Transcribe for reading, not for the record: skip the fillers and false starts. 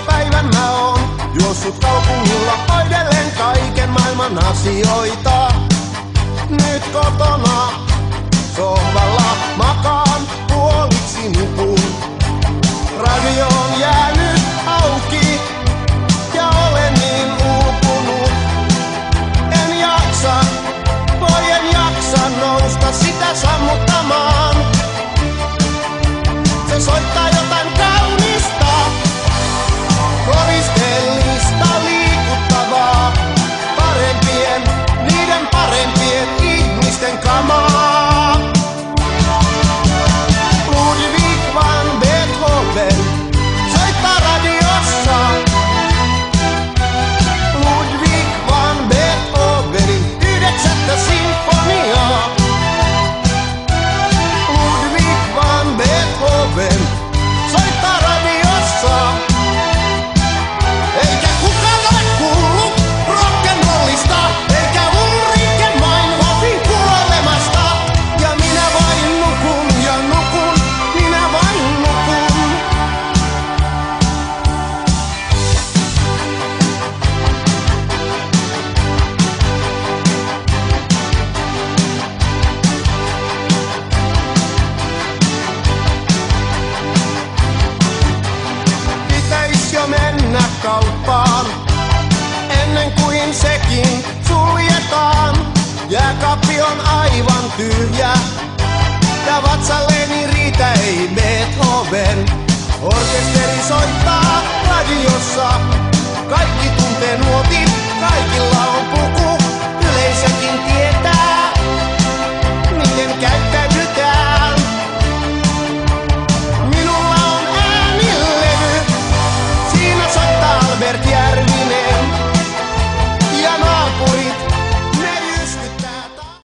päivän mä oon juossut kaupungilla hoidellen kaiken maailman asioita. Nyt kotona sohvalla makaan puoliksi nipun. Radio on jäänyt auki ja olen niin uupunut. En jaksa nousta sitä sammuttamaan. Se soittaa jotain kaunista, koristeellista, liikuttavaa. Niiden parempien ihmisten kamaa. Ludwig van Beethoven soittaa radiossa. Ludwig van Beethovenin 9. sinfoniaa. Ludwig van Beethoven soittaa radiossa. Eikä kukaan ole kuullut rock'n'rollista, eikä Ulriken Meinhofin kuolemasta. Ja minä vain nukun ja nukun, minä vain nukun. Pitäis jo mennä kauppaan ennen kuin sekin suljetaan. Jääkaappi on aivan tyhjä ja vatsalleeni riitä ei Beethoven. Orkesteri soittaa radio.